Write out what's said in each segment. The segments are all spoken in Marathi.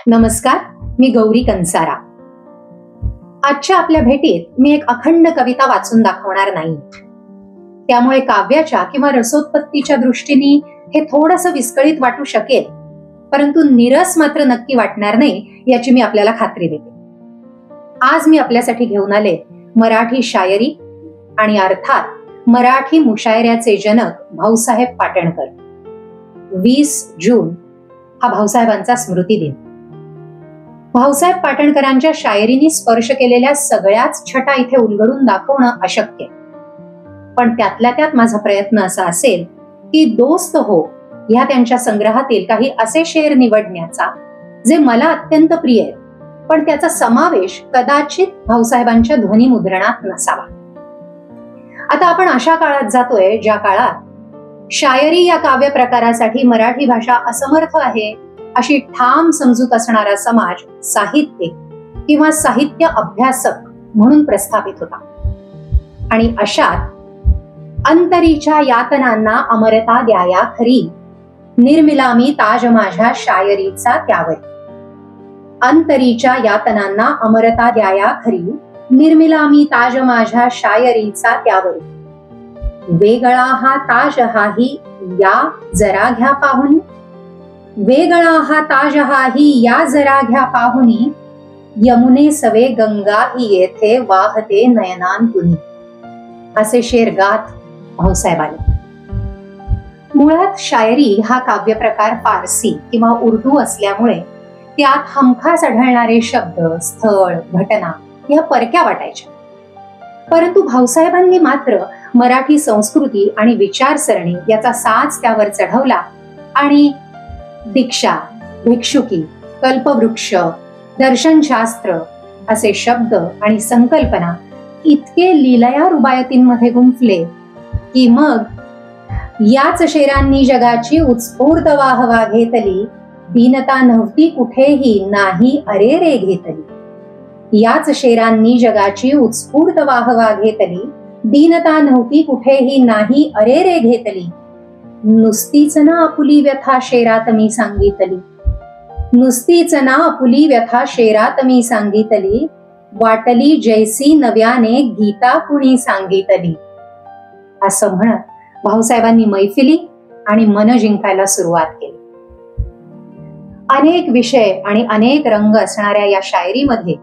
नमस्कार, मी गौरी कंसारा. आजच्या आपल्या भेटीत मी एक अखंड कविता वाचून दाखवणार नाही. त्यामुळे काव्याच्या किंवा रसोत्पत्तीच्या दृष्टीने हे थोडंसं विस्कळीत वाटू शकेल, परंतु निरस मात्र नक्की वाटणार नाही याची मी आपल्याला खात्री देते. आज मी आपल्यासाठी घेऊन आले मराठी शायरी आणि अर्थात मराठी मुशायऱ्याचे जनक भाऊसाहेब पाटणकर. 20 जून हा भाऊसाहेबांचा स्मृती दिन. भाऊसाहेब पाटणकरांच्या शायरीने स्पर्श केलेल्या सगळ्याच छटा इथे उलगडून दाखवणं अशक्य, पण त्यातल्या त्यात माझा प्रयत्न असा असेल की दोस्त हो ह्या त्यांच्या संग्रहातील काही असे शेर निवडण्याचा जे मला अत्यंत प्रिय आहेत, पण त्याचा समावेश कदाचित भाऊसाहेबांच्या ध्वनिमुद्रणात नसावा. आता आपण अशा काळात जातोय ज्या काळात शायरी या काव्य प्रकारासाठी मराठी भाषा असमर्थ आहे अशी ठाम समजूत असणारा समाज साहित्य किंवा साहित्य अभ्यासक म्हणून प्रस्थापित होता. आणि अशात अंतरीच्या यातनांना अमरता द्याया खरी, निर्मिलामी ताज माझ्या शायरीचा त्यावरी. अंतरीच्या यातनांना अमरता द्याया खरी, निर्मिलामी ताज माझ्या शायरीचा त्यावरी. वेगळा हा ताज हाही या जरा घ्या पाहुनी, वेगळा हा ताज हाही या जरा घ्या पाहुनी, यमुने सवे गंगा ही येथे वाहते नयनांतुनी. असे शेर गात भाऊसाहेब आले. मुळात शायरी हा काव्य प्रकार फारसी किंवा उर्दू असल्यामुळे त्यात हमखास आढळणारे शब्द, स्थळ, घटना ह्या परक्या वाटायच्या. परंतु भाऊसाहेबांनी मात्र मराठी संस्कृती आणि विचारसरणी याचा साज त्यावर चढवला आणि दीक्षा, भिक्षुकी, कल्पवृक्ष, दर्शनशास्त्र असे शब्द आणि संकल्पना इतके लीलया रुबायतींमध्ये गुंफले की मग याच शेरांनी जगाची उत्स्फूर्त वाहवा घेतली, दीनता नव्हती कुठेही नाही अरे रे घेतली. याच शेरांनी जगाची उत्स्फूर्त वाहवा घेतली, दीनता नव्हती कुठेही नाही अरे रे घेतली. नुसतीच ना आपुली व्यथा शेरात मी सांगितली, नुसतीच ना आपुली व्यथा शेरात मी सांगितली, वाटली जैसी नव्याने गीता कुणी सांगितली. असं म्हणत भाऊसाहेबांनी मैफिली आणि मन जिंकायला सुरुवात केली. अनेक विषय आणि अनेक रंग असणाऱ्या या शायरीमध्ये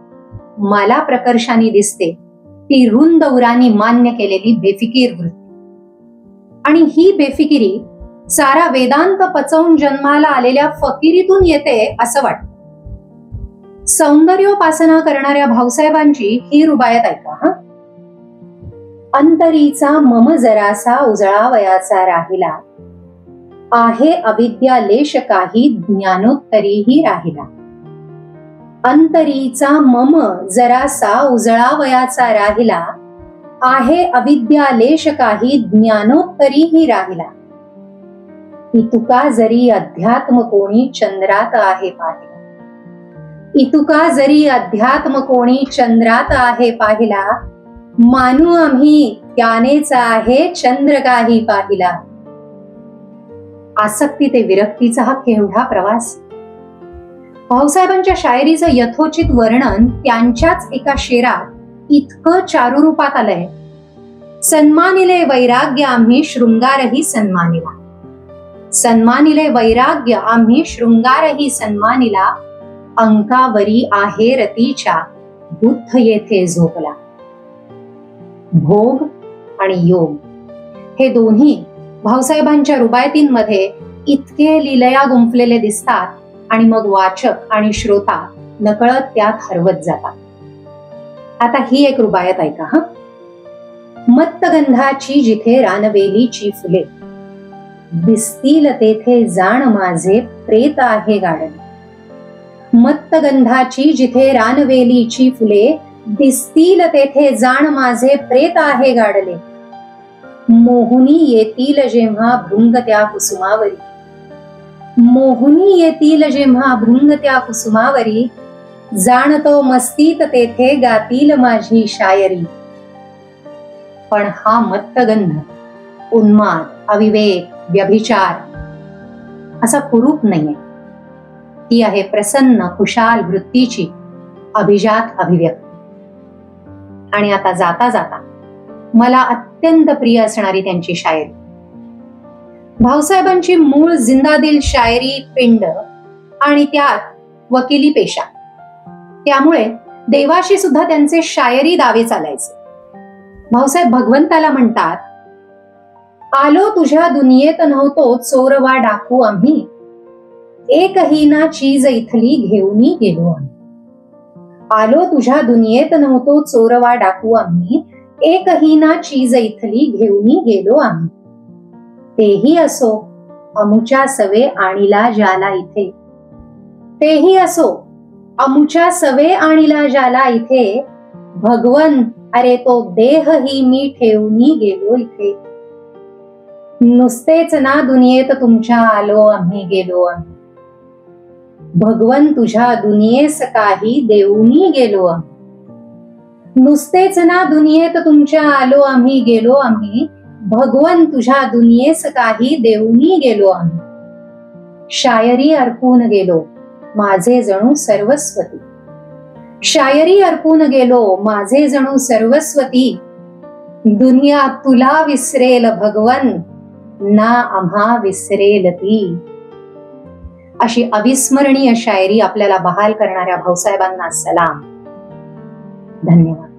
मला प्रकर्षाने दिसते ती रुंद उरानी मान्य केलेली बेफिकीर वृत्ती. आणि ही बेफिकिरी सारा वेदांत पचवून जन्माला आलेल्या फकिरीतून येते असं वाटतं. सौंदर्योपासना करणाऱ्या भाऊसाहेबांची ही रुबायत ऐका हा. अंतरीचा मम जरासा उजळावयाचा राहिला, आहे अविद्या लेश काही ज्ञानोत्तरीही राहिला. अंतरीचा मम जरासा उजळावयाचा राहिला, आहे अविद्या लेश काही ज्ञानोत्तरीही राहिला. इतुका जरी अध्यात्म कोणी चंद्रात आहे पाहिला, इतुका जरी अध्यात्म कोणी चंद्रात आहे पाहिला, मानू आम्ही त्यानेच आहे चंद्र काही पाहिला. आसक्ती ते विरक्तीचा हा केवढा प्रवास. भाऊसाहेबांच्या शायरीचं यथोचित वर्णन त्यांच्याच एका शेरात इतकं चारुरूपात आलंय. सन्मानिले वैराग्य आम्ही शृंगारही सन्मानिला, सन्मानिले वैराग्य आम्ही शृंगारही सन्मानिला, अंकावरी आहे रतीच्या बुद्ध येथे झोपला. भोग आणि योग हे दोन्ही भाऊसाहेबांच्या रुबायतींमध्ये इतके लीलया गुंफलेले दिसतात आणि मग वाचक आणि श्रोता नकळत त्यात हरवत जातात. आता ही एक रुबायत ऐका हा. मत्तगंधाची जिथे रानवेलीची फुले, दिसतील तेथे जाण माझे प्रेत आहे गाडले. मत्तगंधाची जिथे रानवेलीची फुले, दिसतील तेथे जाण माझे प्रेत आहे गाडले. मोहुनी येतील जेव्हा भृंग त्या कुसुमावरी, मोहुनी येतील जेव्हा भृंग त्या कुसुमावरी, जाणतो मस्तीत तेथे गातील माझी शायरी. पण हा मत्तगंध, उन्माद, अविवेक, व्यभिचार असा कुरूप नाहीये. ही आहे प्रसन्न खुशाल वृत्तीची अभिजात अभिव्यक्ती. आणि आता जाता जाता मला अत्यंत प्रिय असणारी त्यांची शायरी. भाऊसाहेबांची मूळ जिंदादिल शायरी पिंड आणि त्यात वकिली पेशा, त्यामुळे देवाशी सुद्धा त्यांचे शायरी दावे चालायचे. भाऊसाहेब भगवंताला म्हणतात, आलो तुझ्या दुनियेत नव्हतो चोरवा डाकू आम्ही, एकही ना चीज इथली घेऊनी गेलो आम्ही. आलो तुझ्या दुनियेत नव्हतो चोरवा डाकू आम्ही, एकही ना चीज इथली घेऊनी गेलो आम्ही. तेही असो अमुच्या सवे आणिला जाला इथे, तेही असो अमुच्या सवे आणिला जाला इथे, भगवन अरे तो देहही मी ठेवूनी गेलो इथे. नुसतेच ना दुनियेत तुमच्या आलो आम्ही गेलो आम्ही, भगवन तुझ्या दुनियेस काही देऊनी गेलो आम्ही. नुसतेच ना दुनियेत तुमच्या आलो आम्ही गेलो आम्ही, भगवन तुझ्या दुनियेस काही देऊनी गेलो आम्ही. शायरी अर्पून गेलो माझे जणू सर्वस्वती, शायरी अर्पून गेलो माझे जणू सर्वस्वती. दुनिया तुला विसरेल भगवन ना आम्हा विसरेल ती. अशी अविस्मरणीय शायरी आपल्याला बहाल करणाऱ्या भाऊसाहेबांना सलाम. धन्यवाद.